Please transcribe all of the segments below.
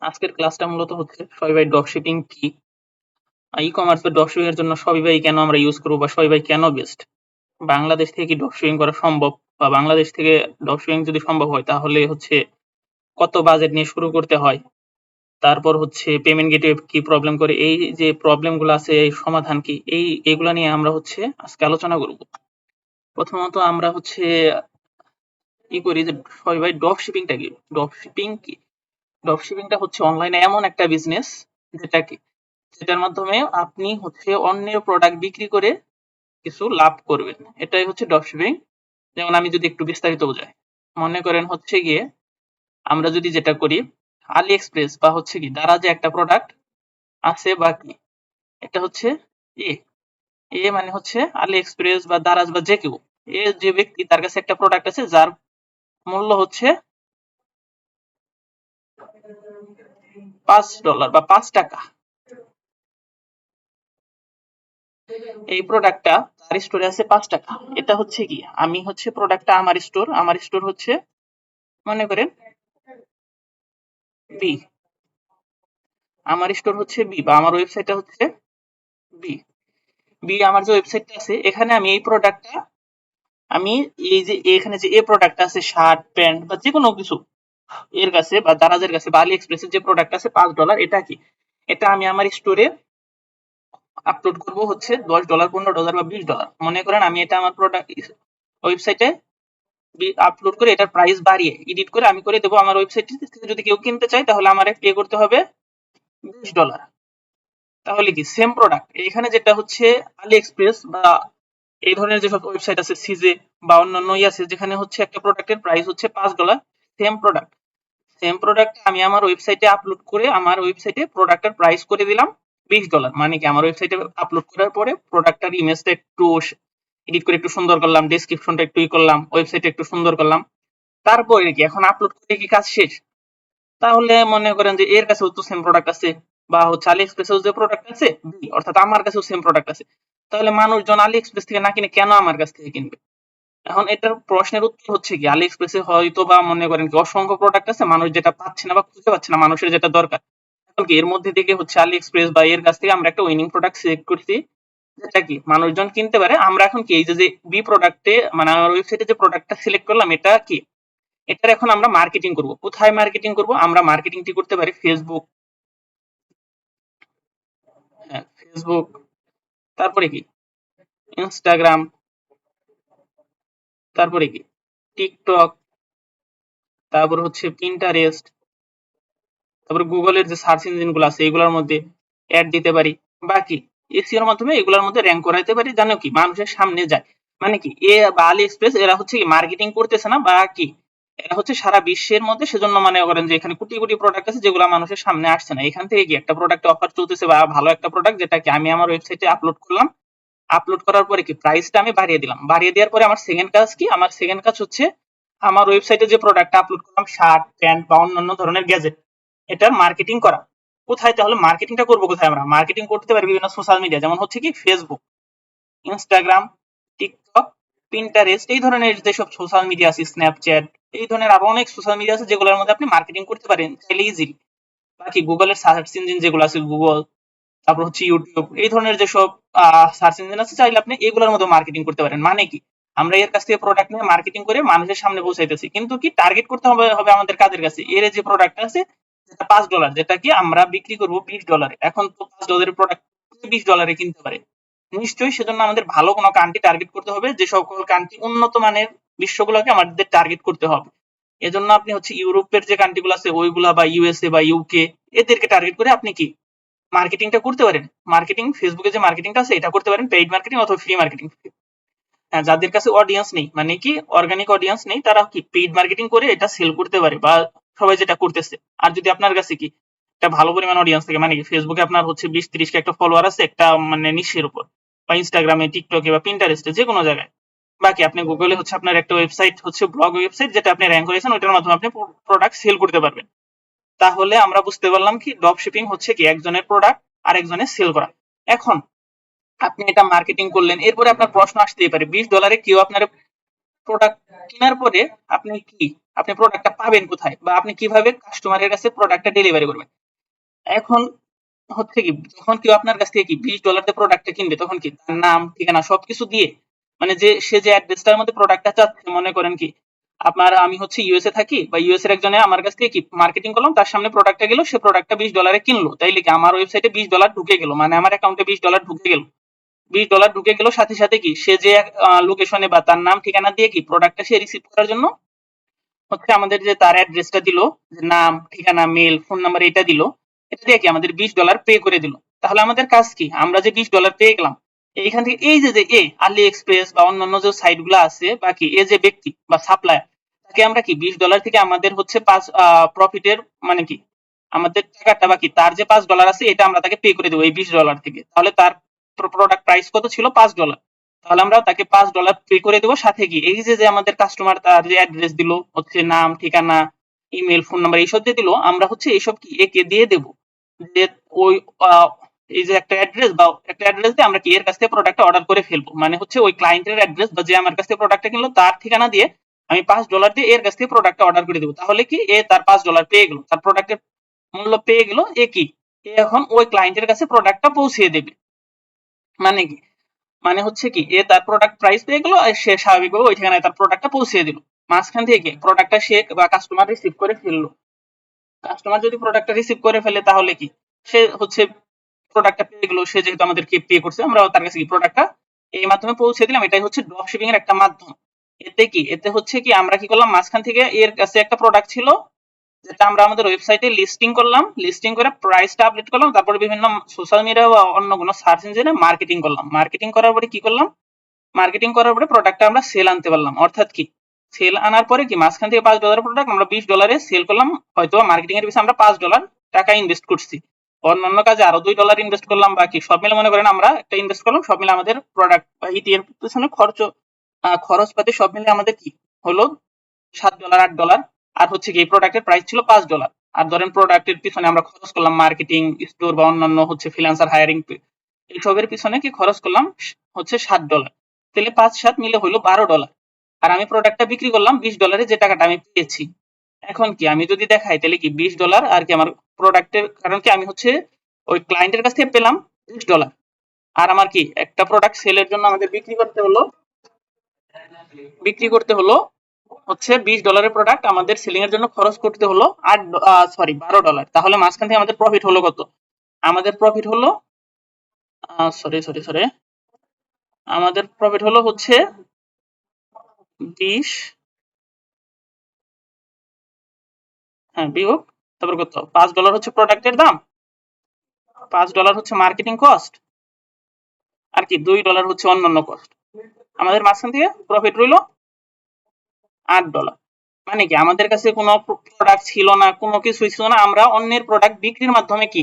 আজকের ক্লাসটা মূলত হচ্ছে শপিফাই ড্রপশিপিং কি, ই-কমার্স বা ড্রপশিপিং এর জন্য শপিফাই কেন আমরা ইউজ করবো বা শপিফাই কেন বেস্ট, বাংলাদেশ থেকে কি ড্রপশিপিং করা সম্ভব বা বাংলাদেশ থেকে ড্রপশিপিং যদি সম্ভব হয় তাহলে হচ্ছে কত বাজেট নিয়ে শুরু করতে হয়, তারপর হচ্ছে পেমেন্ট গেটওয়ে কি প্রবলেম করে, এই যে প্রবলেমগুলো আছে এই সমাধান কি, এইগুলা নিয়ে আমরা হচ্ছে আজকে আলোচনা করব। প্রথমত আমরা হচ্ছে কি করি যে শপিফাই ড্রপশিপিংটা কি, ড্রপশিপিংটা হচ্ছে অনলাইনে এমন একটা বিজনেস যেটার মাধ্যমে আপনি হচ্ছে অন্যের প্রোডাক্ট বিক্রি করে কিছু লাভ করবেন, এটাই হচ্ছে ড্রপশিপিং। যেমন আমি যদি একটু বিস্তারিত বোঝাই, মনে করেন হচ্ছে গিয়ে আমরা যদি যেটা করি আলি এক্সপ্রেস বা হচ্ছে কি দ্বারা যে একটা প্রোডাক্ট আছে বা কি, এটা হচ্ছে এ এ মানে হচ্ছে আলি এক্সপ্রেস বা দারাজ বা যে কেউ, এ যে ব্যক্তি তার কাছে একটা প্রোডাক্ট আছে যার মূল্য হচ্ছে $5 বা $5। এই প্রোডাক্টটা তার স্টোরে আছে $5। এটা হচ্ছে কি আমি হচ্ছে প্রোডাক্টটা আমার স্টোর হচ্ছে মনে করেন বি, আমার স্টোর হচ্ছে বি বা আমার ওয়েবসাইটটা হচ্ছে বি বি আমার যে ওয়েবসাইটটা আছে এখানে আমি এই প্রোডাক্টটা আমি এই যে এখানে যে এই প্রোডাক্টটা আছে শার্ট প্যান্ট বা যে কোনো কিছু এর কাছে বা দারাজের কাছে বা আলি এক্সপ্রেসের যে প্রোডাক্ট আছে $5, এটা কি এটা আমি আমার স্টোরে আপলোড করব হচ্ছে $10 $15 বা $20। মনে করেন আমি এটা আমার প্রোডাক্ট ওয়েবসাইটে আপলোড করে এটার প্রাইস বাড়িয়ে এডিট করে আমি করে দেবো আমার ওয়েবসাইট থেকে, যদি কেউ কিনতে চায় তাহলে আমার পে করতে হবে $20। তাহলে কি সেম প্রোডাক্ট এখানে যেটা হচ্ছে আলি এক্সপ্রেস বা এই ধরনের যেসব ওয়েবসাইট আছে সিজে বা অন্যান্য আছে যেখানে হচ্ছে একটা প্রোডাক্টের প্রাইস হচ্ছে $5, সেম প্রোডাক্ট আমি আমার ওয়েবসাইটে আপলোড করে আমার ওয়েবসাইটে প্রোডাক্টের প্রাইস করে দিলাম $20। মানে কি আমার ওয়েবসাইটে আপলোড করার পরে প্রোডাক্টটার ইমেজটা একটু এডিট করে একটু সুন্দর করলাম, ডেসক্রিপশনটা একটু করলাম, ওয়েবসাইটে একটু সুন্দর করলাম, তারপরে কি এখন আপলোড করে কি কাজ শেষ? তাহলে মনে করেন যে এর কাছেও তো সেম প্রোডাক্ট আছে বা হচ্ছে আলি এক্সপ্রেসেও যে প্রোডাক্ট আছে অর্থাৎ আমার কাছেও সেম প্রোডাক্ট আছে, তাহলে মানুষজন আলি এক্সপ্রেস থেকে না কিনে কেন আমার কাছ থেকে কিনবে? এখন এটার প্রশ্নের উত্তর হচ্ছে কি আলি এক্সপ্রেসে হয়তো বা মনে করেন কি অসংখ্য প্রোডাক্ট আছে, মানুষ যেটা পাচ্ছে না বা খুঁজে পাচ্ছে না মানুষের যেটা দরকার, এখন কি এর মধ্যে থেকে হচ্ছে আলি এক্সপ্রেস বা এর কাছ থেকে আমরা একটা উইনিং প্রোডাক্ট সিলেক্ট করছি যেটা কি মানুষজন কিনতে পারে। আমরা এখন কি এই যে বি প্রোডাক্টে মানে আমার ওয়েবসাইটে যে প্রোডাক্টটা সিলেক্ট করলাম এটা কি এটার এখন আমরা মার্কেটিং করব। কোথায় মার্কেটিং করব? আমরা মার্কেটিংটি করতে পারি ফেসবুক, হ্যাঁ ফেসবুক, তারপরে কি ইনস্টাগ্রাম, তারপরে কি টিকটক, তারপর হচ্ছে পিন্টারেস্ট, তারপরে গুগলের যে সার্চ ইঞ্জিন গুলো আছে এগুলোর মধ্যে অ্যাড দিতে পারি, বাকি এসিওর মাধ্যমে এগুলোর মধ্যে র্যাঙ্ক করাইতে পারি, জানো কি মানুষের সামনে যায়। মানে কি এ বা আলি এক্সপ্রেস এরা হচ্ছে কি মার্কেটিং করতেছে না বা কি এরা হচ্ছে সারা বিশ্বের মধ্যে, সেজন্য মনে করেন যে এখানে কোটি কোটি প্রোডাক্ট আছে যেগুলো মানুষের সামনে আসছে না, এখান থেকে কি একটা প্রোডাক্ট অফার চলতেছে বা ভালো একটা প্রোডাক্ট যেটা কি আমি আমার ওয়েবসাইটে আপলোড করলাম, আপলোড করার পরে কি প্রাইসটা আমি বাড়িয়ে দিলাম, বাড়িয়ে দেওয়ার পরে আমার সেকেন্ড কাজ কি, আমার সেকেন্ড কাজ হচ্ছে আমার ওয়েবসাইটে যে প্রোডাক্টটা আপলোড করলাম শার্ট প্যান্ট বা অন্যান্য ধরনের গ্যাজেট, এটার মার্কেটিং করা। কোথায়? তাহলে মার্কেটিংটা করবো কোথায়? আমরা মার্কেটিং করতে পারি বিভিন্ন সোশ্যাল মিডিয়া, যেমন হচ্ছে কি ফেসবুক, ইনস্টাগ্রাম, টিকটক, পিন্টারেস্ট, এই ধরনের যেসব সোশ্যাল মিডিয়া আছে, স্ন্যাপচ্যাট, এই ধরনের আরো অনেক সোশ্যাল মিডিয়া আছে যেগুলোর মধ্যে আপনি মার্কেটিং করতে পারেন চাইলে ইজিলি। বাকি গুগলের সার্চ ইঞ্জিন যেগুলো আছে গুগল, তারপর হচ্ছে ইউটিউব, এই ধরনের যেসব সার্চ ইঞ্জিন আছে চাইলে আপনি এগুলোর মধ্যে মার্কেটিং করতে পারেন। মানে কি আমরা এর কাছ থেকে প্রোডাক্ট নিয়ে মার্কেটিং করে মানুষের সামনে পৌঁছাইতেছি, কিন্তু কি টার্গেট করতে হবে হবে আমাদের কাদের কাছে? এর যে প্রোডাক্ট আছে যেটা $5, যেটা কি আমরা বিক্রি করবো $20, এখন তো $5 প্রোডাক্ট $20 কিনতে পারে নিশ্চয়ই, সেজন্য আমাদের ভালো কোনো কান্ট্রি টার্গেট করতে হবে, যে সকল কান্ট্রি উন্নত মানের বিশ্বগুলোকে আমাদের টার্গেট করতে হবে। এজন্য আপনি হচ্ছে ইউরোপের যে কান্ট্রিগুলো আছে ওইগুলা বা ইউএসএ বা ইউকে এদেরকে টার্গেট করে আপনি কি মার্কেটিংটা করতে পারেন। মার্কেটিং ফেসবুকে যে মার্কেটিংটা আছে এটা করতে পারেন, পেইড মার্কেটিং অথবা ফ্রি মার্কেটিং। যাদের কাছে অডিয়েন্স নেই মানে কি অর্গানিক অডিয়েন্স নেই তারা কি পেইড মার্কেটিং করে এটা সেল করতে পারে বা সবাই যেটা করতেছে। আর যদি আপনার কাছে কি একটা ভালো পরিমাণ অডিয়েন্স থাকে, মানে কি ফেসবুকে আপনার হচ্ছে 20-30 কে একটা ফলোয়ার আছে একটা মানে নিশের উপর, বা ইনস্টাগ্রামে টিকটকে বা পিন্টারেস্টে যে কোনো জায়গায়, বাকি আপনি গুগলে হচ্ছে আপনার একটা ওয়েবসাইট হচ্ছে ব্লগ ওয়েবসাইট যেটা আপনি র্যাঙ্ক করেছেন ওইটার মাধ্যমে আপনি প্রোডাক্ট সেল করতে পারবেন। তাহলে আমরা বুঝতে পারলাম কি ড্রপ শিপিং হচ্ছে কি একজনের প্রোডাক্ট আরেকজনের সেল করা। এখন আপনি এটা মার্কেটিং করলেন, এরপরে আপনার প্রশ্ন আসতেই পারে $20 কেউ আপনার প্রোডাক্ট কেনার পরে আপনি কি আপনি প্রোডাক্টটা পাবেন কোথায়, বা আপনি কিভাবে কাস্টমারের কাছে প্রোডাক্টটা ডেলিভারি করবেন। এখন হচ্ছে কি, যখন কেউ আপনার কাছ থেকে কি $20 দিয়ে প্রোডাক্টটা কিনবে, তখন কি তার নাম ঠিকানা সবকিছু দিয়ে, মানে যে সে যে অ্যাড্রেসটার মধ্যে প্রোডাক্টটা চাচ্ছে, মনে করেন কি আপনার, আমি হচ্ছে ইউএসএ থাকি, বা ইউএস এর একজনে আমার কাছ থেকে কি মার্কেটিং করলাম, তার সামনে প্রোডাক্টটা গেল, সে প্রোডাক্টটা $20 কিনলো, তাইলে কি আমার ওয়েবসাইটে $20 ঢুকে গেল, মানে আমার অ্যাকাউন্টে $20 ঢুকে গেল। $20 ঢুকে গেল, সাথে সাথে কি সে যে লোকেশনে বা তার নাম ঠিকানা দিয়ে কি প্রোডাক্টটা সে রিসিভ করার জন্য হচ্ছে আমাদের যে তার অ্যাড্রেসটা দিল, নাম ঠিকানা মেল ফোন নাম্বার এটা দিল, এটা দিয়ে কি আমাদের $20 পে করে দিল। তাহলে আমাদের কাজ কি, আমরা যে $20 পেয়ে গেলাম, এইখান থেকে এই যে যে আলি এক্সপ্রেস বা অন্যান্য যে সাইট গুলো আছে, বা কি এ যে ব্যক্তি বা সাপ্লায়ার, তাকে আমরা কি $20 থেকে আমাদের হচ্ছে 5 প্রফিটের, মানে কি আমাদের টাকাটা বাকি তার যে $5 আছে এটা আমরা তাকে পে করে দেবো এই $20 থেকে। তাহলে তার প্রোডাক্ট প্রাইস কত ছিল, $5। তাহলে আমরা তাকে $5 পে করে দেবো, সাথে কি এই যে যে আমাদের কাস্টমার তার যে অ্যাড্রেস দিল, হচ্ছে নাম ঠিকানা ইমেল ফোন নাম্বার এইসব দিয়ে দিল, আমরা হচ্ছে এইসব কি একে দিয়ে দেবো, যে ওই এই যে একটা অ্যাড্রেস বা একটা অ্যাড্রেস দিয়ে আমরা কি এর কাছ থেকে প্রোডাক্টটা অর্ডার করে ফেলবো, মানে হচ্ছে ওই ক্লায়েন্টের অ্যাড্রেস বা যে আমার কাছ থেকে প্রোডাক্টটা কিনলো তার ঠিকানা দিয়ে আমি $5 দিয়ে এর কাছ থেকে প্রোডাক্টটা অর্ডার করে দেবো। তাহলে কি এ তার $5 পেয়ে গেল, তার প্রোডাক্টের মূল্য পেয়ে গেল। এ কি এ এখন ওই ক্লায়েন্টের কাছে প্রোডাক্টটা পৌঁছে দেবে। মানে কি, মানে হচ্ছে কি এ তার প্রোডাক্ট প্রাইস পেয়ে গেল, আর সে স্বাভাবিকভাবে ওই ঠিকানায় তার প্রোডাক্টটা পৌঁছে দিল। মাঝখান থেকে প্রোডাক্টটা সে বা কাস্টমার রিসিভ করে ফেললো। কাস্টমার যদি প্রোডাক্টটা রিসিভ করে ফেলে তাহলে কি সে হচ্ছে প্রোডাক্টটা পেয়ে গেল, সে যেহেতু আমাদেরকে পে করছে, আমরা তার কাছে কি প্রোডাক্টটা এই মাধ্যমে পৌঁছে দিলাম। এটাই হচ্ছে ড্রপ শিপিং এর একটা মাধ্যম। এতে কি, এতে হচ্ছে কি আমরা কি করলাম, মাঝখান থেকে এর কাছে একটা প্রোডাক্ট ছিল যেটা আমরা আমাদের ওয়েবসাইটে লিস্টিং করলাম, লিস্টিং করে প্রাইসটা আপডেট করলাম, তারপরে বিভিন্ন সোশ্যাল মিডিয়া বা অন্য কোনো সার্চ ইঞ্জিনে মার্কেটিং করলাম। মার্কেটিং করার পরে কি করলাম, মার্কেটিং করার পরে প্রোডাক্টটা আমরা সেল আনতে পারলাম। অর্থাৎ কি সেল আনার পরে কি মাঝখান থেকে $5 প্রোডাক্ট আমরা $20 সেল করলাম, হয়তো মার্কেটিং এর পিছনে আমরা $5 টাকা ইনভেস্ট করছি, অন্যান্য কাজে আরো $2 ইনভেস্ট করলাম, বাকি সব মিলে মনে করেন আমরা একটা ইনভেস্ট করলাম, সব মিলে আমাদের প্রোডাক্ট বা এর পিছনে খরচপাতি সব মিলে আমাদের কি হলো $7 $8। আর হচ্ছে কি এই প্রোডাক্টের প্রাইস ছিল $5। আর ধরেন প্রোডাক্টের পিছনে আমরা খরচ করলাম মার্কেটিং স্টোর বা অন্যান্য হচ্ছে ফ্রিল্যান্সার হায়ারিং, এইসবের পিছনে কি খরচ করলাম হচ্ছে $7। তাহলে 5 7 মিলে হইলো $12। আর আমি প্রোডাক্টটা বিক্রি করলাম $20 যে টাকাটা আমি পেয়েছি। এখন কি আমি যদি দেখাই তাহলে কি $20 আর কি আমার প্রোডাক্টের, কারণ কি আমি হচ্ছে ওই ক্লায়েন্টের কাছ থেকে পেলাম $20। আর আমার কি একটা প্রোডাক্ট সেলের জন্য আমাদের বিক্রি করতে হলো হচ্ছে $20 প্রোডাক্ট আমাদের সেলিং এর জন্য খরচ করতে হলো $12। তাহলে মাঝখান থেকে আমাদের প্রফিট হলো কত, আমাদের প্রফিট হলো সরি আমাদের প্রফিট হলো হচ্ছে 20, হ্যাঁ বিয়োগ, তারপর কত $5 হচ্ছে প্রোডাক্টের দাম, $5 হচ্ছে মার্কেটিং কস্ট, আর কি $2 হচ্ছে অন্যান্য কস্ট। আমাদের মাঝখান থেকে প্রফিট রইলো $8। মানে কি আমাদের কাছে কোনো প্রোডাক্ট ছিল না, কোনো কিছুই ছিল না, আমরা অন্যের প্রোডাক্ট বিক্রির মাধ্যমে কি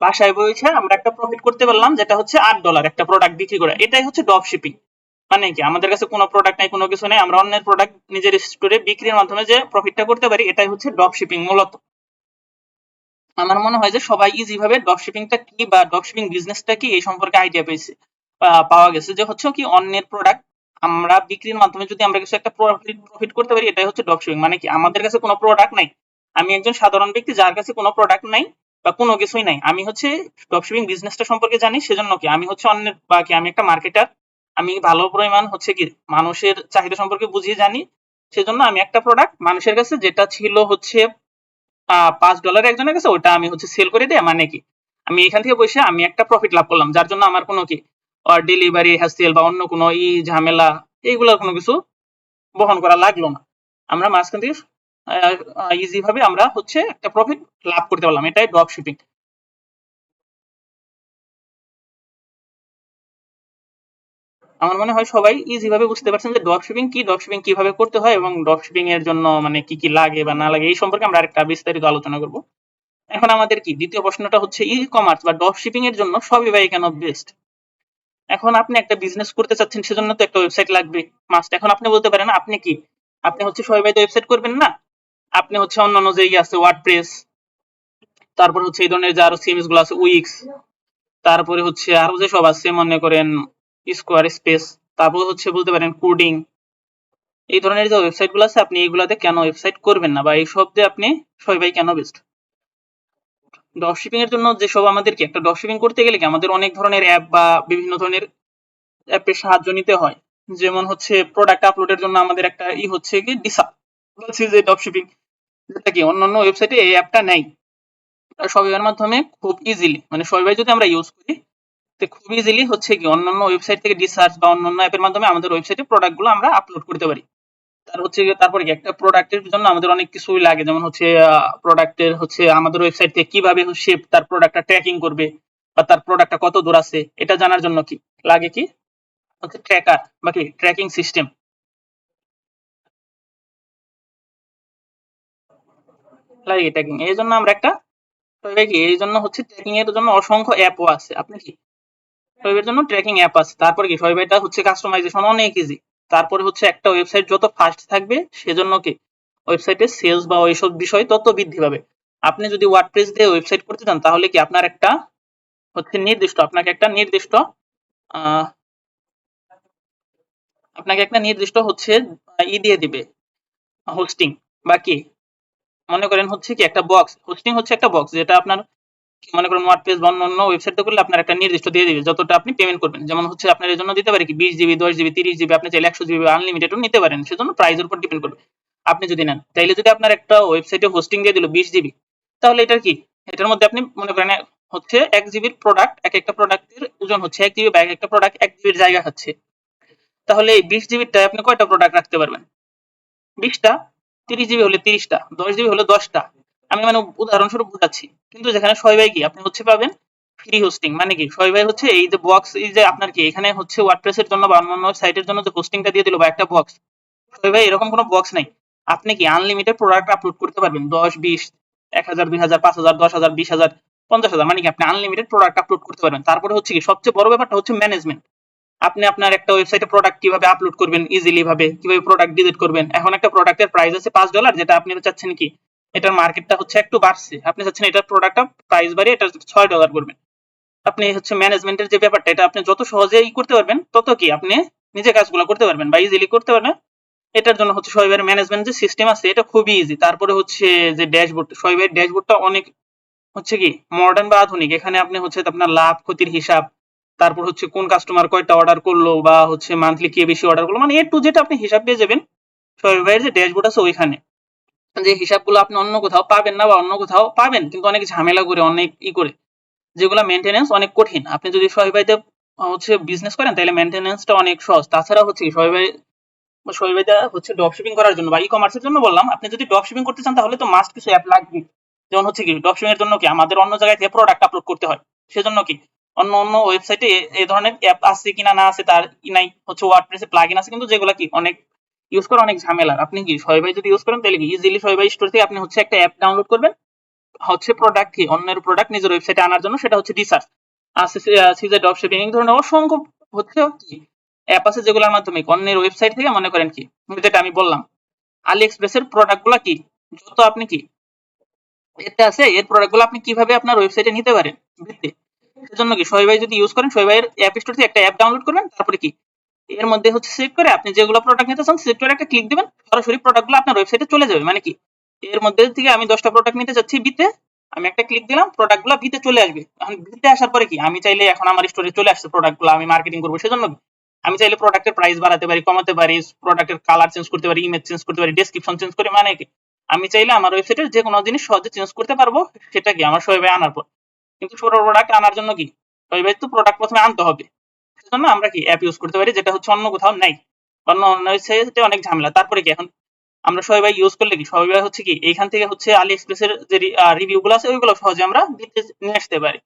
বাসায় বসে আমরা একটা প্রফিট করতে পারলাম, যেটা হচ্ছে $8 একটা প্রোডাক্ট বিক্রি করে। এটাই হচ্ছে ড্রপ শিপিং। মানে কি আমাদের কাছে কোনো প্রোডাক্ট নাই, কোনো কিছু নাই, আমরা অন্যের প্রোডাক্ট নিজের স্টোরে বিক্রির মাধ্যমে যে প্রফিটটা করতে পারি, এটাই হচ্ছে ড্রপ শিপিং মূলত। আমার মনে হয় যে সবাই ইজি ভাবে ড্রপ শিপিংটা কি বা ড্রপ শিপিং বিজনেসটা কি এই সম্পর্কে আইডিয়া পেয়েছে, পাওয়া গেছে যে হচ্ছে কি অন্যের প্রোডাক্ট আমরা বিক্রির মাধ্যমে যদি আমরা কিছু একটা প্রফিট করতে পারি, এটাই হচ্ছে ড্রপ শিপিং। মানে কি আমাদের কাছে কোনো প্রোডাক্ট নাই, আমি একজন সাধারণ ব্যক্তি যার কাছে কোনো প্রোডাক্ট নাই বা কোনো কিছুই নাই, আমি হচ্ছে ড্রপ শিপিং বিজনেসটা সম্পর্কে জানি, সেজন্য কি আমি হচ্ছে অন্যের বা কি আমি একটা মার্কেটার, আমি ভালো পরিমাণ হচ্ছে কি মানুষের চাহিদা সম্পর্কে বুঝিয়ে জানি, সেজন্য আমি একটা প্রোডাক্ট মানুষের কাছে যেটা ছিল হচ্ছে $5 একজনের কাছে, ওটা আমি হচ্ছে সেল করে দিই। মানে কি আমি এখান থেকে বসে আমি একটা প্রফিট লাভ করলাম, যার জন্য আমার কোনো কি ডেলিভারি হ্যাসেল বা অন্য কোনো ঝামেলা এইগুলোর কোনো কিছু বহন করা লাগলো না। আমরা মাঝখান থেকে ইজি ভাবে আমরা হচ্ছে একটা প্রফিট লাভ করতে পারলাম, এটাই ড্রপ শিপিং। আমার মনে হয় সবাই ইজি ভাবে বুঝতে পারছেন যে ড্রপ শিপিং কি, ড্রপ শিপিং কিভাবে করতে হয়, এবং ড্রপ শিপিং এর জন্য মানে কি কি লাগে বা না লাগে এই সম্পর্কে আমরা আরেকটা বিস্তারিত আলোচনা করব। এখন আমাদের কি দ্বিতীয় প্রশ্নটা হচ্ছে ই কমার্স বা ড্রপ শিপিং এর জন্য শপিফাই কেন বেস্ট। এখন আপনি একটা বিজনেস করতে চাচ্ছেন, সেজন্য তো একটা ওয়েবসাইট লাগবে মাস্ট। এখন আপনি বলতে পারেন আপনি কি আপনি হচ্ছে শপিফাইতে ওয়েবসাইট করবেন না, আপনি হচ্ছে অন্যান্য যে আছে ওয়ার্ডপ্রেস, তারপর হচ্ছে এই ধরনের যে আরো সিএমএস গুলো আছে উইক্স, তারপরে হচ্ছে আরো যে সব আছে মনে করেন স্কোয়ার স্পেস, তারপর হচ্ছে বলতে পারেন কোডিং, এই ধরনের যে ওয়েবসাইটগুলো আছে আপনি এইগুলাতে কেন ওয়েবসাইট করবেন না, বা এই সব দিয়ে আপনি সবাই কেন বেস্ট। ড্রপশিপিং এর জন্য যেসব আমাদেরকে একটা ড্রপশিপিং করতে গেলে কি আমাদের অনেক ধরনের অ্যাপ বা বিভিন্ন ধরনের অ্যাপের সাহায্য নিতে হয়। যেমন হচ্ছে প্রোডাক্ট আপলোডের জন্য আমাদের একটা হচ্ছে কি ডিসা বলছি যে ড্রপশিপিং, যেটা কি অন্যান্য ওয়েবসাইটে এই অ্যাপটা নেই। সবাইয়ের মাধ্যমে খুব ইজিলি, মানে সবাই যদি আমরা ইউজ করি তো খুব ইজিলি হচ্ছে কি অন্যান্য ওয়েবসাইট থেকে রিসার্চ বা অন্যান্য অ্যাপের মাধ্যমে আমাদের ওয়েবসাইটে প্রোডাক্টগুলো আমরা আপলোড করতে পারি। তার হচ্ছে তারপরে কি একটা প্রোডাক্টের জন্য আমাদের অনেক কিছুই লাগে, যেমন হচ্ছে প্রোডাক্টের হচ্ছে আমাদের ওয়েবসাইট থেকে কিভাবে সে তার প্রোডাক্টটা ট্র্যাকিং করবে বা তার প্রোডাক্টটা কত দূর আছে এটা জানার জন্য কি লাগে, কি হচ্ছে ট্র্যাকার বা কি ট্র্যাকিং সিস্টেম লাগে। ট্র্যাকিং এই জন্য আমরা একটা কি এই জন্য হচ্ছে ট্র্যাকিং এর জন্য অসংখ্য অ্যাপও আছে। আপনি কি শোয়েবের জন্য ট্র্যাকিং অ্যাপ আছে। তারপরে কি শোয়েবটা হচ্ছে কাস্টমাইজেশন অনেক ইজি। তারপরে হচ্ছে একটা ওয়েবসাইট যত ফাস্ট থাকবে সেজন্য কি ওয়েবসাইটের সেলস বা ওইসব বিষয় তত বৃদ্ধি পাবে। আপনি যদি ওয়ার্ডপ্রেস দিয়ে ওয়েবসাইট করতে চান তাহলে কি আপনার একটা হচ্ছে নির্দিষ্ট আপনাকে একটা নির্দিষ্ট আহ, আপনাকে একটা নির্দিষ্ট হচ্ছে দিয়ে দিবে হোস্টিং বা কি মনে করেন হচ্ছে কি একটা বক্স, হোস্টিং হচ্ছে একটা বক্স যেটা আপনার মনে করেন ওয়ার্ডপ্রেস বা অন্য ওয়েবসাইটে করলে আপনার একটা নির্দিষ্ট দিয়ে দিবে যতটা আপনি পেমেন্ট করবেন। যেমন হচ্ছে আপনার এর জন্য দিতে পারে কি 20 জিবি, 10 জিবি, 30 জিবি, আপনি চাইলে 100 জিবি আনলিমিটেডও নিতে পারেন, সেজন্য প্রাইসের উপর ডিপেন্ড করবে আপনি যদি নেন। তাইলে যদি আপনার একটা ওয়েবসাইটে হোস্টিং দিয়ে দিল 20 জিবি, তাহলে এটার কি এটার মধ্যে আপনি মনে করেন হচ্ছে 1 জিবির প্রোডাক্ট, এক একটা প্রোডাক্টের ওজন হচ্ছে 1 জিবি বা এক একটা প্রোডাক্ট 1 জিবির জায়গা খাচ্ছে। তাহলে এই 20 জিবিরটায় আপনি কয়টা প্রোডাক্ট রাখতে পারবেন? 20টা। 30 জিবি হলে 30টা, 10 জিবি হলে 10টা। আমি মানে উদাহরণস্বরূপ বুঝাচ্ছি। কিন্তু যেখানে সবাই কি আপনি হচ্ছে পাবেন ফ্রি হোস্টিং, মানে কি সবাই হচ্ছে এই যে বক্স, এই যে আপনার কি এখানে হচ্ছে ওয়ার্ডপ্রেসের জন্য বা অন্যান্য সাইটের জন্য যে হোস্টিংটা দিয়ে দিল বা একটা বক্স, সবাই এরকম কোনো বক্স নাই। আপনি কি আনলিমিটেড প্রোডাক্ট আপলোড করতে পারবেন 10, 20, 1000, 2000, 5000, 10,000, 20,000, 50,000, মানে কি আপনি আনলিমিটেড প্রোডাক্ট আপলোড করতে পারবেন। তারপরে হচ্ছে কি সবচেয়ে বড় ব্যাপারটা হচ্ছে ম্যানেজমেন্ট। আপনি আপনার একটা ওয়েবসাইটে প্রোডাক্ট কিভাবে আপলোড করবেন ইজিলি ভাবে, কিভাবে প্রোডাক্ট ডিলিট করবেন। এখন একটা প্রোডাক্টের প্রাইস আছে $5, যেটা আপনি চাচ্ছেন কি এটার মার্কেটটা হচ্ছে একটু বাড়ছে, আপনি চাচ্ছেন এটার প্রোডাক্টটা প্রাইস বাড়িয়ে এটা $6 করবেন। আপনি হচ্ছে ম্যানেজমেন্টের যে ব্যাপারটা এটা আপনি যত সহজেই করতে পারবেন তত কি আপনি নিজে কাজগুলো করতে পারবেন বা ইজিলি করতে পারবেন। এটার জন্য হচ্ছে শোয়েবের ম্যানেজমেন্ট যে সিস্টেম আছে এটা খুবই ইজি। তারপরে হচ্ছে যে ড্যাশবোর্ড, শোয়েবের ড্যাশবোর্ডটা অনেক হচ্ছে কি মডার্ন বা আধুনিক। এখানে আপনি হচ্ছে আপনার লাভ ক্ষতির হিসাব, তারপর হচ্ছে কোন কাস্টমার কয়টা অর্ডার করলো বা হচ্ছে মান্থলি কে বেশি অর্ডার করলো, মানে এ টু জেড আপনি হিসাব পেয়ে যাবেন শোয়েব ভাইয়ের যে ড্যাশবোর্ড আছে ওইখানে। যে হিসাবগুলো আপনি অন্য কোথাও পাবেন না বা অন্য কোথাও পাবেন কিন্তু অনেক ঝামেলা করে অনেক করে, যেগুলো মেনটেনেন্স অনেক কঠিন। আপনি যদি শোয়েব ভাইতে হচ্ছে বিজনেস করেন তাহলে মেনটেনেন্সটা অনেক সহজ। তাছাড়া হচ্ছে কি শোয়েব ভাই শৈবাইদা হচ্ছে ড্রপ শিপিং করার জন্য বা ই কমার্সের জন্য বললাম, আপনি যদি ড্রপ শিপিং করতে চান তাহলে তো মাস্ট কিছু অ্যাপ লাগবে। যেমন হচ্ছে কি ড্রপ শিপিং এর জন্য কি আমাদের অন্য জায়গায় থেকে প্রোডাক্ট আপলোড করতে হয়, সেজন্য কি অন্য অন্য ওয়েবসাইটে এই ধরনের অ্যাপ আছে কিনা না আছে তার নাই, হচ্ছে ওয়ার্ডপ্রেসে প্লাগইন আছে কিন্তু যেগুলো কি অনেক ইউজ করা অনেক ঝামেলার। আপনি কি শৈবাই যদি ইউজ করেন তাহলে কি ইজিলি শৈবাই স্টোর থেকে আপনি হচ্ছে একটা অ্যাপ ডাউনলোড করবেন হচ্ছে প্রোডাক্ট কি অন্যের প্রোডাক্ট নিজের ওয়েবসাইটে আনার জন্য, সেটা হচ্ছে রিসার্চ আছে, সিজে ড্রপ শিপিং, এই ধরনের অসংখ্য হচ্ছে কি অ্যাপ আছে যেগুলোর মাধ্যমে অন্যের ওয়েবসাইট থেকে মনে করেন কি যেটা আমি বললাম আলি এক্সপ্রেসের প্রোডাক্ট গুলা কি যত আপনি কি এতে আছে এর প্রোডাক্ট গুলো আপনি কিভাবে আপনার ওয়েবসাইটে নিতে পারেন বুঝতে। সেজন্য কি শোয়েব ভাই যদি ইউজ করেন শোয়েব ভাইয়ের অ্যাপ স্টোর থেকে একটা অ্যাপ ডাউনলোড করবেন, তারপরে কি এর মধ্যে হচ্ছে সিলেক্ট করে আপনি যেগুলো প্রোডাক্ট নিতে চান সিলেক্ট করে একটা ক্লিক দিবেন, সরাসরি প্রোডাক্টগুলো আপনার ওয়েবসাইটে চলে যাবে। মানে কি এর মধ্যে থেকে আমি 10টা প্রোডাক্ট নিতে চাচ্ছি বিতে, আমি একটা ক্লিক দিলাম প্রোডাক্টগুলো বিতে চলে আসবে। এখন বিতে আসার পরে কি আমি চাইলে এখন আমার স্টোরে চলে আসছে প্রোডাক্টগুলো, আমি মার্কেটিং করবো সেজন্য আমি চাইলে প্রোডাক্টের প্রাইস বাড়াতে পারি, কমাতে পারি, প্রোডাক্টের কালার চেঞ্জ করতে পারি, ইমেজ চেঞ্জ করতে পারি, ডেসক্রিপশন চেঞ্জ করে, মানে কি আমি চাইলে আমার ওয়েবসাইটের যে কোনো জিনিস সহজে চেঞ্জ করতে পারবো। সেটা কি আমার শোয়েবে আনার পর। কিন্তু ছোট প্রোডাক্ট আনার জন্য কি শোয়েবে তো প্রোডাক্ট প্রথমে আনতে হবে, সেজন্য আমরা কি অ্যাপ ইউজ করতে পারি যেটা হচ্ছে অন্য কোথাও নাই, অন্য অন্য ওয়েবসাইটে অনেক ঝামেলা। তারপরে কি এখন আমরা সবাই ইউজ করলে কি সবাই হচ্ছে কি এইখান থেকে হচ্ছে আলি এক্সপ্রেসের যে রিভিউ গুলো আছে ওইগুলো সহজে আমরা দিতে নিয়ে আসতে পারি।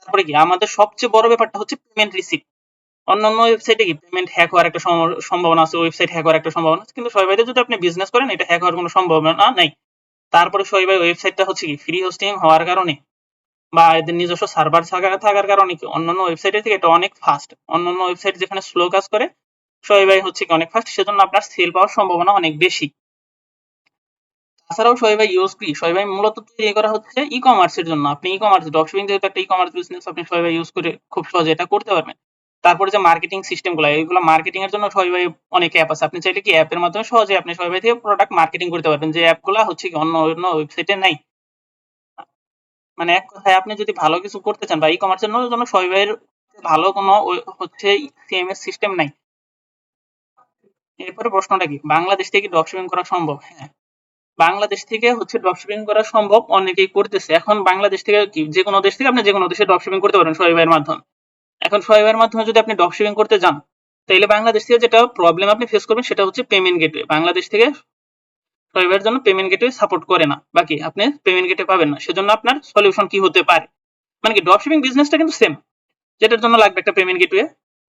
তারপরে কি আমাদের সবচেয়ে বড় ব্যাপারটা হচ্ছে পেমেন্ট রিসিপ্ট। অন্যান্য ওয়েবসাইটে কি পেমেন্ট হ্যাক হওয়ার একটা সম্ভাবনা আছে, ওয়েবসাইট হ্যাক হওয়ার একটা সম্ভাবনা আছে, কিন্তু সবাইতে যদি আপনি বিজনেস করেন এটা হ্যাক হওয়ার কোনো সম্ভাবনা নাই। তারপরে সবাই ওয়েবসাইটটা হচ্ছে কি ফ্রি হোস্টিং হওয়ার কারণে বা এদের নিজস্ব সার্ভার থাকার কারণে কি অন্যান্য ওয়েবসাইটের থেকে এটা অনেক ফাস্ট। অন্যান্য ওয়েবসাইট যেখানে স্লো কাজ করে শোয়েবাই হচ্ছে কি অনেক ফাস্ট, সেজন্য আপনার সেল পাওয়ার সম্ভাবনা অনেক বেশি। তাছাড়াও শোয়েবাই ইউজ কি শোয়েবাই মূলত তৈরি করা হচ্ছে ই কমার্সের জন্য। আপনি ই কমার্স ড্রপশিপিং যেহেতু একটা ই কমার্স বিজনেস, আপনি শোয়েবাই ইউজ করে খুব সহজে এটা করতে পারবেন। তারপরে যে মার্কেটিং সিস্টেম গুলো, এইগুলো মার্কেটিং এর জন্য সবাই ভাই অনেক অ্যাপ আছে। আপনি চাইলে কি অ্যাপের মাধ্যমে সহজে আপনি সবাই ভাই থেকে প্রোডাক্ট মার্কেটিং করতে পারবেন, যে অ্যাপগুলো হচ্ছে কি অন্য অন্য ওয়েবসাইটে নাই। মানে এক কথায় আপনি যদি ভালো কিছু করতে চান বা ই কমার্সের জন্য সবাই ভাইয়ের ভালো কোনো হচ্ছে সিএমএস সিস্টেম নাই। এরপরে প্রশ্নটা কি, বাংলাদেশ থেকে ড্রপশিপিং করা সম্ভব? হ্যাঁ, বাংলাদেশ থেকে হচ্ছে ড্রপশিপিং করা সম্ভব, অনেকেই করতেছে। এখন বাংলাদেশ থেকে কি যে কোনো দেশ থেকে আপনি যে কোনো দেশে ড্রপশিপিং করতে পারেন সোহেব ভাইয়ের মাধ্যমে। এখন সোহেব ভাইয়ের মাধ্যমে যদি আপনি ড্রপশিপিং করতে যান, তাহলে বাংলাদেশ থেকে যেটা প্রবলেম আপনি ফেস করবেন সেটা হচ্ছে পেমেন্ট গেটওয়ে। বাংলাদেশ থেকে সোহেব ভাইয়ের জন্য পেমেন্ট গেটওয়ে সাপোর্ট করে না, বাকি আপনি পেমেন্ট গেটওয়ে পাবেন না। সেজন্য আপনার সলিউশন কি হতে পারে, মানে কি ড্রপশিপিং বিজনেসটা কিন্তু সেম, যেটার জন্য লাগবে একটা পেমেন্ট গেটওয়ে।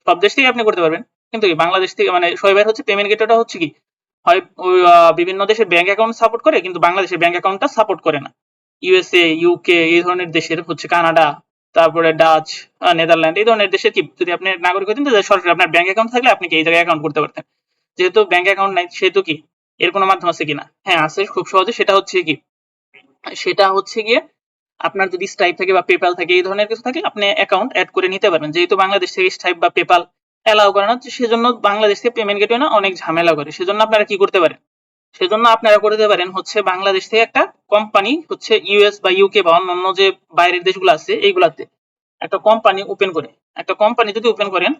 সব দেশ থেকে আপনি করতে পারবেন, কিন্তু কি বাংলাদেশ থেকে মানে সোহেব ভাইয়ের হচ্ছে পেমেন্ট গেটওয়েটা হচ্ছে কি হয় ওই বিভিন্ন দেশের ব্যাংক অ্যাকাউন্ট সাপোর্ট করে, কিন্তু বাংলাদেশের ব্যাংক অ্যাকাউন্টটা সাপোর্ট করে না। ইউএসএ, ইউকে এই ধরনের দেশের হচ্ছে, কানাডা, তারপরে ডাচ, নেদারল্যান্ড এই ধরনের দেশের কি যদি আপনি নাগরিক হতেন তাহলে সরাসরি আপনার ব্যাংক অ্যাকাউন্ট থাকলে আপনি কি এই জায়গায় অ্যাকাউন্ট করতে পারতেন। যেহেতু ব্যাংক অ্যাকাউন্ট নাই সেহেতু কি এর কোনো মাধ্যম আছে কিনা? হ্যাঁ আছে, খুব সহজে। সেটা হচ্ছে গিয়ে আপনার যদি স্ট্রাইপ থাকে বা পেপাল থাকে এই ধরনের কিছু থাকে, আপনি অ্যাকাউন্ট অ্যাড করে নিতে পারবেন। যেহেতু বাংলাদেশ থেকে স্ট্রাইপ বা পেপাল অ্যালাউ করে না, সেজন্য বাংলাদেশ থেকে পেমেন্ট গেটওয়ে না অনেক ঝামেলা করে। সেজন্য আপনারা কি করতে পারেন, সেজন্য আপনারা করতে পারেন হচ্ছে বাংলাদেশ থেকে একটা কোম্পানি হচ্ছে ইউএস বা ইউকে বা অন্যান্য যে বাইরের দেশগুলো আছে এইগুলাতে একটা কোম্পানি ওপেন করে, একটা কোম্পানি যদি ওপেন করেন,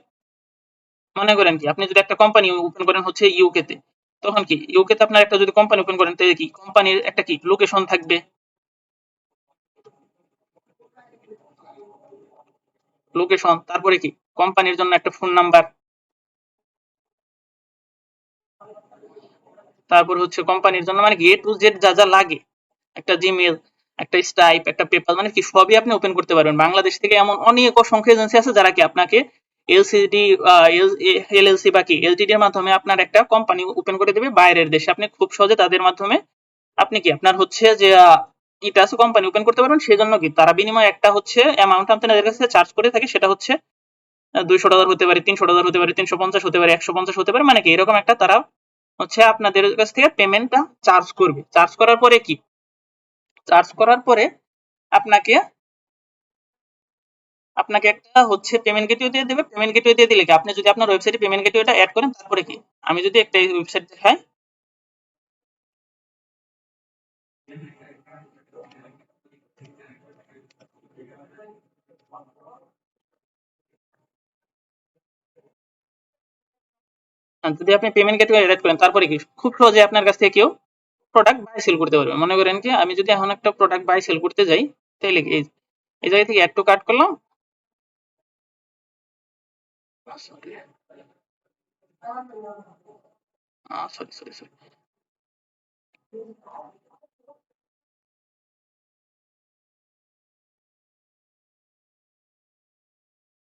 মনে করেন কি আপনি যদি একটা কোম্পানি ওপেন করেন হচ্ছে ইউকে তে, তখন কি ইউকে তে আপনার একটা যদি কোম্পানি ওপেন করেন তাহলে কি কোম্পানির একটা কি লোকেশন থাকবে, লোকেশন, তারপরে কি কোম্পানির জন্য একটা ফোন নাম্বার, তারপর হচ্ছে কোম্পানির জন্য মানে কি এ টু জেড যা যা লাগে, একটা জিমেল, একটা স্টাইপ, একটা পেপাল, মানে কি সবই আপনি ওপেন করতে পারবেন। বাংলাদেশ থেকে এমন অনেক অসংখ্য এজেন্সি আছে যারা কি আপনাকে এলসিডি, এলএলসি বা কি এলটিডি এর মাধ্যমে আপনার একটা কোম্পানি ওপেন করে দেবে বাইরের দেশে। আপনি খুব সহজে তাদের মাধ্যমে আপনি কি আপনার হচ্ছে যে এটা আছে কোম্পানি ওপেন করতে পারবেন। সেজন্য কি তারা বিনিময়ে একটা হচ্ছে অ্যামাউন্ট আপনাদের কাছে চার্জ করে থাকে, সেটা হচ্ছে $200 হতে পারে, $300 হতে পারে, 350 হতে পারে, 150 হতে পারে, মানে কি এরকম একটা তারা হচ্ছে আপনাদের কাছ থেকে পেমেন্টটা চার্জ করবে। চার্জ করার পরে কি, চার্জ করার পরে আপনাকে আপনাকে একটা হচ্ছে পেমেন্ট গেটওয়ে দিয়ে দেবে। পেমেন্ট গেটওয়ে দিয়ে দিলে কি আপনি যদি আপনার ওয়েবসাইটে পেমেন্ট গেটওয়েটা অ্যাড করেন, তারপরে কি আমি যদি একটা ওয়েবসাইট দেখাই, যদি আপনি পেমেন্ট গেটওয়ে অ্যাড করেন তারপরে কি খুব সহজে আপনার কাছ থেকে কেউ প্রোডাক্ট বাই সেল করতে পারবে। মনে করেন কি আমি যদি এখন একটা প্রোডাক্ট বাই সেল করতে যাই, তাহলে কি এই জায়গা থেকে অ্যাড টু কার্ট করলাম, সরি সরি সরি সরি,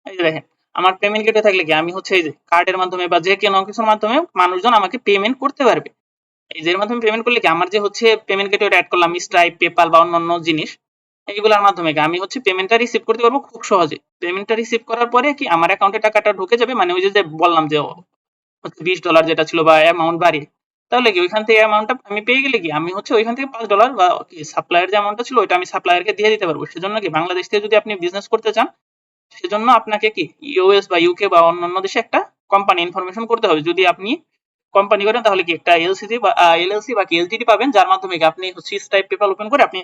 এই যে দেখেন আমার পেমেন্ট গেটওয়ে থাকলে কি আমি হচ্ছে এই যে কার্ডের মাধ্যমে বা যে কোনো কিছুর মাধ্যমে মানুষজন আমাকে পেমেন্ট করতে পারবে। এই যে এর মাধ্যমে পেমেন্ট করলে কি আমার যে হচ্ছে পেমেন্ট গেটওয়ে অ্যাড করলাম স্ট্রাইপ, পেপাল বা অন্যান্য জিনিস, এইগুলোর মাধ্যমে কি আমি হচ্ছে পেমেন্টটা রিসিভ করতে পারবো খুব সহজে। পেমেন্টটা রিসিভ করার পরে কি আমার অ্যাকাউন্টে টাকাটা ঢুকে যাবে, মানে ওই যে যে বললাম যে হচ্ছে $20 যেটা ছিল বা অ্যামাউন্ট বাড়িয়ে, তাহলে কি ওইখান থেকে অ্যামাউন্টটা আমি পেয়ে গেলে কি আমি হচ্ছে ওইখান থেকে $5 বা কি সাপ্লায়ার যে অ্যামাউন্টটা ছিল ওইটা আমি সাপ্লায়ারকে দিয়ে দিতে পারবো। সেজন্য কি বাংলাদেশ থেকে যদি আপনি বিজনেস করতে চান, সেজন্য আপনাকে কি ইউএস বা ইউকে বা অন্যান্য দেশে একটা কোম্পানি ইনফরমেশন করতে হবে। যদি আপনি কোম্পানি করেন তাহলে কি একটা এলসিসি বা এলএলসি বা কি এলটিডি পাবেন, যার মাধ্যমে কি আপনি হচ্ছে স্ট্রাইপ, পেপাল ওপেন করে আপনি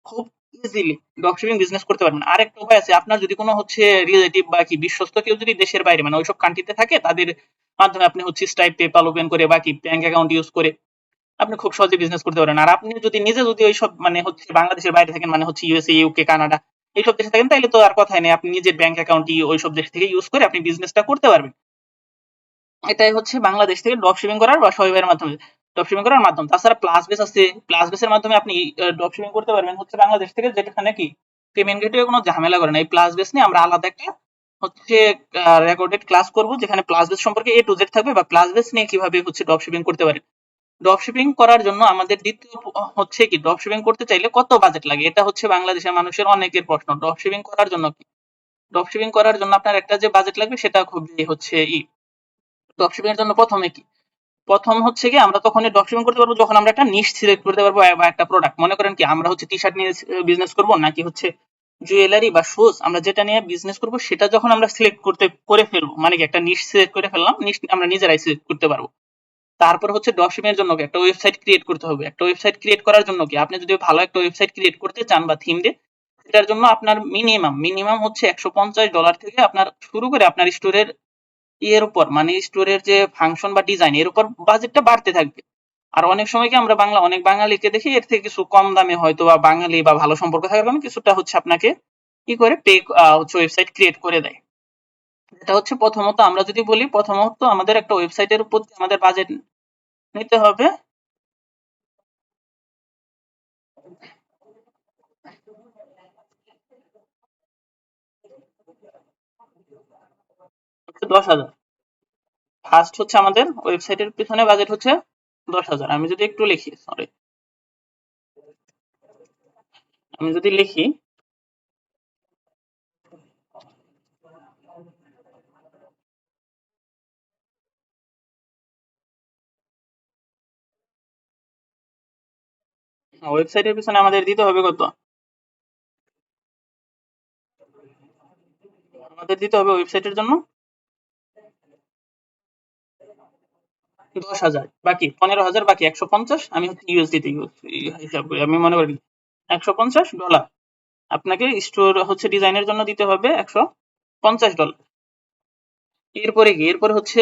খুব ইজিলি ড্রপশিপিং বিজনেস করতে পারবেন। আরেকটা উপায় আছে, আপনার যদি কোনো হচ্ছে রিলেটিভ বা কি বিশ্বস্ত কেউ যদি দেশের বাইরে মানে ওইসব কান্ট্রিতে থাকে, তাদের মাধ্যমে আপনি হচ্ছে স্ট্রাইপ, পেপাল ওপেন করে বা কি ব্যাংক অ্যাকাউন্ট ইউজ করে আপনি খুব সহজে বিজনেস করতে পারেন। আর আপনি যদি নিজে যদি ওইসব মানে হচ্ছে বাংলাদেশের বাইরে থাকেন, মানে হচ্ছে ইউএসএ, ইউকে, কানাডা এইসব দেশে থাকেন, তাহলে তো আর কথাই নেই, আপনি নিজের ব্যাংক অ্যাকাউন্টই ওইসব দেশ থেকে ইউজ করে আপনি বিজনেসটা করতে পারবেন। এটাই হচ্ছে বাংলাদেশ থেকে ড্রপশিপিং করার বা সহায়তার মাধ্যমে ড্রপশিপিং করার মাধ্যম। তাছাড়া প্লাস বেস আছে, প্লাস বেসের মাধ্যমে আপনি ড্রপশিপিং করতে পারবেন হচ্ছে বাংলাদেশ থেকে, যেখানে কি পেমেন্ট গেটওয়ে কোনো ঝামেলা করে না। এই প্লাস বেস নিয়ে আমরা আলাদা একটা হচ্ছে রেকর্ডেড ক্লাস করব, যেখানে প্লাস বেস সম্পর্কে এ টু জেড থাকবে, বা প্লাস বেস নিয়ে কিভাবে হচ্ছে ড্রপশিপিং করতে পারেন। ড্রপশিপিং করার জন্য আমাদের দ্বিতীয় হচ্ছে কি ড্রপশিপিং করতে চাইলে কত বাজেট লাগে, এটা হচ্ছে বাংলাদেশের মানুষের অনেকের প্রশ্ন। ড্রপশিপিং করার জন্য কি, ড্রপশিপিং করার জন্য আপনার একটা যে বাজেট লাগবে সেটা খুবই হচ্ছে ড্রপশিপিং এর জন্য প্রথমে কি, প্রথম হচ্ছে কি আমরা তখনই ড্রপশিপিং করতে পারবো যখন আমরা একটা নিশ সিলেক্ট করতে পারবো বা একটা প্রোডাক্ট। মনে করেন কি আমরা হচ্ছে টি শার্ট নিয়ে বিজনেস করবো, নাকি হচ্ছে জুয়েলারি বা শুজ আমরা যেটা নিয়ে বিজনেস করব সেটা যখন আমরা সিলেক্ট করে ফেলবো, মানে কি একটা নিশ সিলেক্ট করে ফেললাম, নিশ আমরা নিজেরাই সিলেক্ট করতে পারবো। তারপর হচ্ছে ড্রপশিপের জন্য একটা ওয়েবসাইট ক্রিয়েট করতে হবে। একটা ওয়েবসাইট ক্রিয়েট করার জন্য কি আপনি যদি ভালো একটা ওয়েবসাইট ক্রিয়েট করতে চান বা থিম দিয়ে, সেটার জন্য আপনার মিনিমাম হচ্ছে $150 থেকে আপনার শুরু করে আপনার স্টোরের এর উপর, মানে স্টোরের যে ফাংশন বা ডিজাইন এর উপর বাজেটটা বাড়তে থাকবে। আর অনেক সময় কি আমরা অনেক বাঙালিকে দেখি এর থেকে কিছু কম দামে হয়তো বা বাঙালি বা ভালো সম্পর্ক থাকার কারণে কিছুটা হচ্ছে আপনাকে কি করে পে হচ্ছে ওয়েবসাইট ক্রিয়েট করে দেয়। এটা হচ্ছে প্রথমত আমরা যদি বলি, প্রথমত আমাদের একটা ওয়েবসাইটের উপর আমাদের বাজেট নিতে হবে 10,000। ফার্স্ট হচ্ছে আমাদের ওয়েবসাইটের পিছনে বাজেট হচ্ছে 10,000। আমি যদি একটু লিখি, সরি, আমি যদি লিখি ওয়েবসাইটের পিছনে আমাদের দিতে হবে কত, আমাদের দিতে হবে ওয়েবসাইটের জন্য 10,000, বাকি 15,000, বাকি 150। আমি হচ্ছে ইউএসডিতে হিসাব করি, আমি মনে করি $150 আপনাকে স্টোর হচ্ছে ডিজাইনের জন্য দিতে হবে $150। এরপরে কি, এরপরে হচ্ছে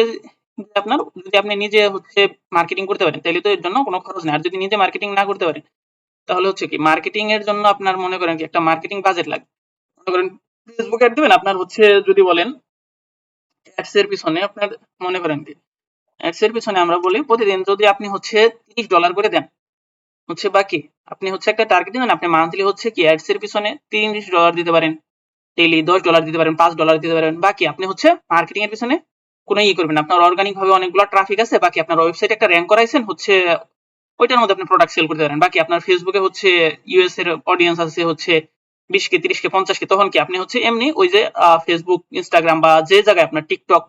আপনার যদি আপনি নিজে হচ্ছে মার্কেটিং করতে পারেন তাহলে তো এর জন্য কোনো খরচ নেই। আর যদি নিজে মার্কেটিং না করতে পারেন তাহলে হচ্ছে কি মার্কেটিং এর জন্য আপনার মনে করেন কি একটা মার্কেটিং বাজেট লাগবে। মনে করেন ফেসবুক অ্যাড দিবেন, আপনার হচ্ছে যদি বলেন অ্যাডস এর পিছনে আপনার মনে করেন কি অ্যাডস এর পিছনে আমরা বলি প্রতিদিন যদি আপনি হচ্ছে $30 করে দেন, হচ্ছে বাকি আপনি হচ্ছে একটা টার্গেট দিবেন, আপনি মান্থলি হচ্ছে কি অ্যাডস এর পিছনে $30 দিতে পারেন, ডেইলি $10 দিতে পারেন, $5 দিতে পারেন। বাকি আপনি হচ্ছে মার্কেটিং এর পিছনে কোনো করবেন, আপনার অর্গানিক ভাবে অনেকগুলো ট্রাফিক আছে, বাকি আপনার ওয়েবসাইটে একটা র্যাঙ্ক করাইছেন হচ্ছে ওইটার মধ্যে আপনি প্রোডাক্ট সেল করতে পারেন। বাকি আপনার ফেসবুকে হচ্ছে ইউএস এর অডিয়েন্স আছে হচ্ছে 20K, 30K, 50K, তখন কি আপনি হচ্ছে এমনি ওই যে ফেসবুক, ইনস্টাগ্রাম বা যে জায়গায় আপনার টিকটক,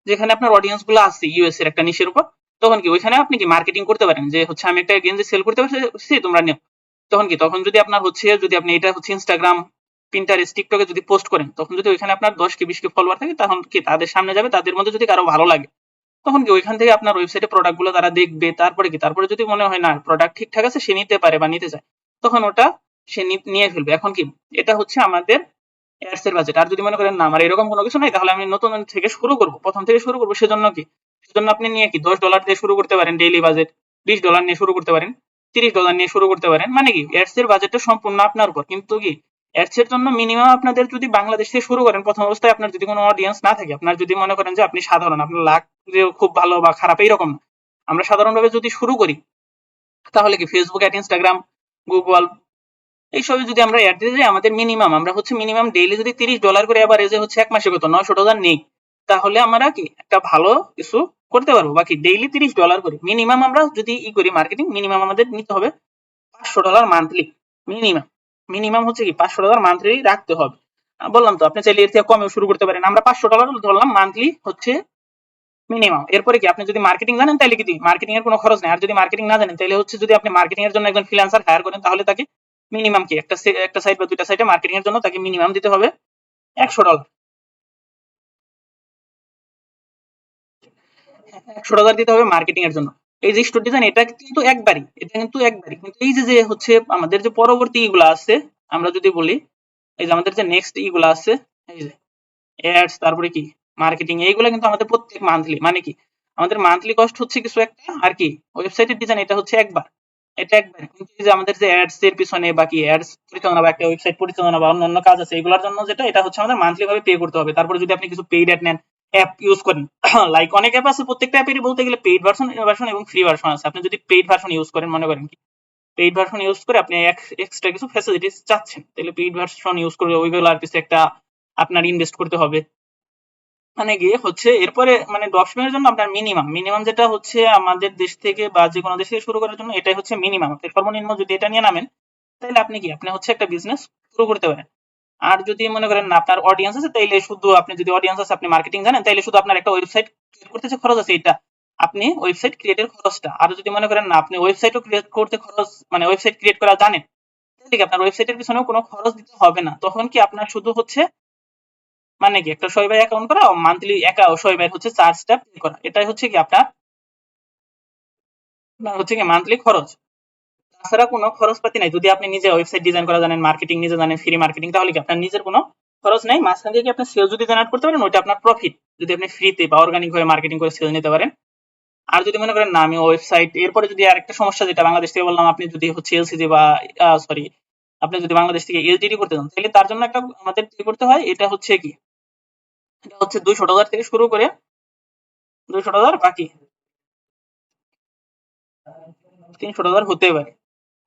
যেখানে আপনার অডিয়েন্স গুলো আছে ইউএস এর একটা নিশের উপর, তখন কি ওইখানে আপনি কি মার্কেটিং করতে পারেন যে হচ্ছে আমি একটা গেঞ্জি সেল করতে পারছি, তোমরা নিও। তখন কি, তখন যদি আপনার হচ্ছে যদি আপনি এটা হচ্ছে ইনস্টাগ্রাম, পিন্টারেস্ট, টিকটকে যদি পোস্ট করেন, তখন যদি ওইখানে আপনার 10K, 20K ফলোয়ার থাকে, তখন কি তাদের সামনে যাবে, তাদের মধ্যে যদি কারো ভালো লাগে তখন কি ওইখান থেকে আপনার ওয়েবসাইটে প্রোডাক্ট গুলো তারা দেখবে। তারপরে কি, তারপরে যদি মনে হয় না প্রোডাক্ট ঠিকঠাক আছে, সে নিতে পারে বা নিতে চায়, তখন ওটা সে নিয়ে ফেলবে। এখন কি, এটা হচ্ছে আমাদের অ্যাডস এর বাজেট। আর যদি মনে করেন না আমার এরকম কোনো কিছু নাই, তাহলে আমি নতুন থেকে শুরু করবো, প্রথম থেকে শুরু করবো, সেজন্য কি, সেজন্য আপনি নিয়ে কি $10 দিয়ে শুরু করতে পারেন ডেইলি বাজেট, $20 নিয়ে শুরু করতে পারেন, $30 নিয়ে শুরু করতে পারেন। মানে কি অ্যাডস এর বাজেটটা সম্পূর্ণ আপনার উপর। কিন্তু কি অ্যাডস এর জন্য মিনিমাম আপনাদের যদি বাংলাদেশ থেকে শুরু করেন প্রথম অবস্থায়, আপনার যদি কোনো অডিয়েন্স না থাকে, আপনার যদি মনে করেন যে আপনি সাধারণ, আপনার লাখ যে খুব ভালো বা খারাপ এইরকম না, আমরা সাধারণভাবে যদি শুরু করি, তাহলে কি ফেসবুক অ্যাড, ইনস্টাগ্রাম, গুগল, এইসবে যদি আমরা অ্যাড দিতে যাই, আমাদের মিনিমাম আমরা হচ্ছে মিনিমাম ডেইলি যদি $30 করে এভারেজে হচ্ছে এক মাসে কত $900 নেই, তাহলে আমরা কি একটা ভালো কিছু করতে পারবো। বাকি ডেইলি $30 করে মিনিমাম আমরা যদি করি মার্কেটিং, মিনিমাম আমাদের নিতে হবে $500 মান্থলি। মিনিমাম মিনিমাম হচ্ছে কি $500 মান্থলি রাখতে হবে। বললাম তো আপনি চাইলে এর থেকে কমেও শুরু করতে পারেন, আমরা $500 ধরলাম মান্থলি হচ্ছে মিনিমাম। এরপরে কি আপনি যদি মার্কেটিং জানেন তাহলে কি মার্কেটিং এর কোনো খরচ নেই। আর যদি মার্কেটিং না জানেন তাহলে হচ্ছে যদি আপনি মার্কেটিং এর জন্য একজন ফ্রিল্যান্সার হায়ার করেন, তাহলে তাকে মিনিমাম কি একটা সাইট বা দুইটা সাইটে মার্কেটিং এর জন্য তাকে মিনিমাম দিতে হবে $100। $100 দিতে হবে মার্কেটিং এর জন্য। এই যে স্টোর ডিজাইন, এটা কিন্তু একবারই, কিন্তু এই যে যে হচ্ছে আমাদের যে পরবর্তী ইগুলো আছে, আমরা যদি বলি এই যে আমাদের যে নেক্সট ইগুলো আছে, এই যে অ্যাডস, তারপরে কি মার্কেটিং, এইগুলো কিন্তু আমাদের প্রত্যেক মান্থলি, মানে কি আমাদের মান্থলি কস্ট হচ্ছে কিছু একটা। আর কি ওয়েবসাইটের ডিজাইন এটা হচ্ছে একবার, এটা একবার। কিন্তু এই যে আমাদের যে অ্যাডস এর পিছনে বাকি অ্যাডস পরিচালনা বা একটা ওয়েবসাইট পরিচালনা বা অন্যান্য কাজ আছে, এগুলোর জন্য যেটা, এটা হচ্ছে আমাদের মান্থলি ভাবে পে করতে হবে। তারপরে যদি আপনি কিছু পেইড অ্যাড নেন, অ্যাপ ইউজ করেন, লাইক অনেক অ্যাপ আছে, প্রত্যেকটা অ্যাপেরই বলতে গেলে পেইড ভার্সন এবং ফ্রি ভার্সন আছে। আপনি যদি পেইড ভার্সন ইউজ করেন, মনে করেন কি পেইড ভার্সন ইউজ করে আপনি এক্সট্রা কিছু ফ্যাসিলিটিস চাচ্ছেন, তাহলে পেইড ভার্সন ইউজ করে ওইগুলোর পিছনে একটা আপনার ইনভেস্ট করতে হবে। মানে গিয়ে হচ্ছে এরপরে মানে ড্রপশিপের জন্য আপনার মিনিমাম যেটা হচ্ছে আমাদের দেশ থেকে বা যে কোনো দেশ থেকে শুরু করার জন্য এটাই হচ্ছে মিনিমাম। সর্বনিম্ন যদি এটা নিয়ে নামেন তাহলে আপনি কি আপনি হচ্ছে একটা বিজনেস শুরু করতে পারেন। আর যদি মনে করেন না আপনার অডিয়েন্স আছে, তাইলে শুধু আপনি যদি অডিয়েন্স আছে, আপনি মার্কেটিং জানেন, তাইলে শুধু আপনার একটা ওয়েবসাইট ক্রিয়েট করতে যে খরচ আছে এটা আপনি ওয়েবসাইট ক্রিয়েটের খরচটা। আর যদি মনে করেন না আপনি ওয়েবসাইটও ক্রিয়েট করতে খরচ, মানে ওয়েবসাইট ক্রিয়েট করা জানেন, ঠিক আপনার ওয়েবসাইটের পিছনেও কোনো খরচ দিতে হবে না, তখন কি আপনার শুধু হচ্ছে মানে কি একটা শোয়েবাই অ্যাকাউন্ট করা, মান্থলি শোয়েবাই হচ্ছে চার্জটা পে করা, এটাই হচ্ছে কি আপনার হচ্ছে কি মান্থলি খরচ। তাছাড়া কোনো খরচপাতি নাই। যদি আপনি নিজে ওয়েবসাইট ডিজাইন করা জানেন, মার্কেটিং নিজে জানেন, ফ্রি মার্কেটিং, তাহলে কি আপনার নিজের কোনো খরচ নাই। মাঝখান থেকে আপনি সেল যদি জেনারেট করতে পারেন ওইটা আপনার প্রফিট, যদি আপনি ফ্রিতে বা অর্গানিক ভাবে মার্কেটিং করে সেল নিতে পারেন। আর যদি মনে করেন না আমি ওয়েবসাইট, এরপরে যদি আরেকটা সমস্যা যেটা বাংলাদেশ থেকে বললাম, আপনি যদি হচ্ছে এলসিজি বা সরি আপনি যদি বাংলাদেশ থেকে এলটিডি করতে চান, তাহলে তার জন্য একটা আমাদের পে করতে হয়। এটা হচ্ছে কি, এটা হচ্ছে $200 থেকে শুরু করে $200 বাকি $300 হতে পারে।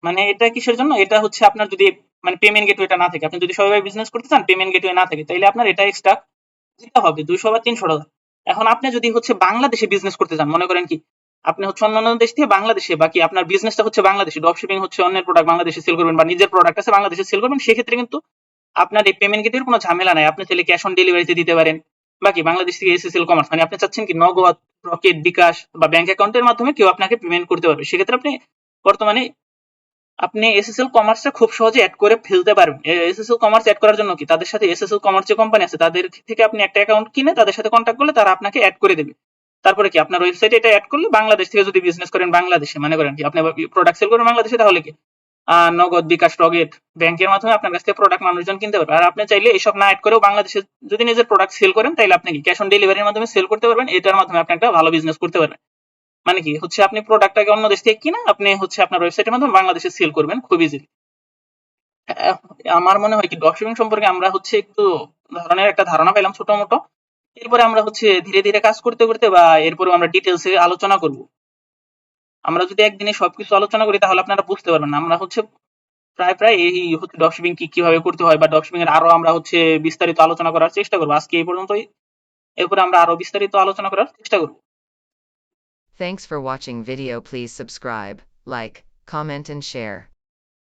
মানে এটা কিসের জন্য, এটা হচ্ছে আপনার যদি মানে পেমেন্ট গেটওয়েটা না থাকে, আপনি যদি সবাই বিজনেস করতে চান পেমেন্ট গেটওয়ে না থাকে, তাহলে আপনার এটা এক্সট্রা দিতে হবে 200 বা 300 ডলার। এখন আপনি যদি হচ্ছে বাংলাদেশে বিজনেস করতে চান, মনে করেন কি আপনি হচ্ছে অন্যান্য দেশ থেকে বাংলাদেশে, বাকি আপনার বিজনেসটা হচ্ছে বাংলাদেশে, ড্রপ শিপিং হচ্ছে অন্যের প্রোডাক্ট বাংলাদেশে সেল করবেন বা নিজের প্রোডাক্ট আছে বাংলাদেশে সেল করবেন, সেক্ষেত্রে কিন্তু আপনার এই পেমেন্ট গেটের কোনো ঝামেলা নাই। আপনি চাইলে ক্যাশ অন ডেলিভারিতে দিতে পারেন। বাকি বাংলাদেশ থেকে এসএসএল কমার্স মানে আপনি চাচ্ছেন কি নগদ, রকেট, বিকাশ বা ব্যাংক অ্যাকাউন্টের মাধ্যমে কেউ আপনাকে পেমেন্ট করতে পারবে, সেক্ষেত্রে আপনি বর্তমানে আপনি এসএসএল কমার্সটা খুব সহজে অ্যাড করে ফেলতে পারবেন। এসএসএল কমার্স অ্যাড করার জন্য কি তাদের সাথে এসএসএল কমার্স যে কোম্পানি আছে তাদের থেকে আপনি একটা অ্যাকাউন্ট কিনে তাদের সাথে কন্ট্যাক্ট করলে তারা আপনাকে অ্যাড করে দেবে। তারপরে কি আপনার ওয়েবসাইটে এটা অ্যাড করলে বাংলাদেশ থেকে যদি বিজনেস করেন বাংলাদেশে, মনে করেন কি আপনি প্রোডাক্ট সেল করেন বাংলাদেশে, তাহলে কি নগদ, বিকাশ, রকেট, ব্যাংকের মাধ্যমে আপনার কাছ থেকে প্রোডাক্ট মানুষজন কিনতে পারবে। আর আপনি চাইলে এসব না অ্যাড করেও বাংলাদেশে যদি নিজের প্রোডাক্ট সেল করেন, তাহলে আপনি কি ক্যাশ অন ডেলিভারির মাধ্যমে সেল করতে পারবেন। এটার মাধ্যমে আপনি একটা ভালো বিজনেস করতে পারবেন। মানে কি হচ্ছে আপনি প্রোডাক্টটাকে অন্য দেশ থেকে কিনা আপনি হচ্ছে আপনার ওয়েবসাইটের মাধ্যমে বাংলাদেশে সেল করবেন খুব ইজিলি। আমার মনে হয় কি ড্রপশিপিং সম্পর্কে আমরা হচ্ছে একটু ধরনের একটা ধারণা পেলাম ছোট মোটো। এরপরে আমরা হচ্ছে ধীরে ধীরে কাজ করতে করতে বা এরপরে আমরা ডিটেলসে আলোচনা করব। আমরা যদি একদিনে সবকিছু আলোচনা করি তাহলে আপনারা বুঝতে পারবেন না। আমরা হচ্ছে প্রায় প্রায় এই হচ্ছে ড্রপশিপিং কি কিভাবে করতে হয় বা ড্রপশিপিং এর আরো আমরা হচ্ছে বিস্তারিত আলোচনা করার চেষ্টা করবো। আজকে এই পর্যন্তই। এরপরে আমরা আরো বিস্তারিত আলোচনা করার চেষ্টা করব। Thanks for watching video. Please subscribe, like, comment and share.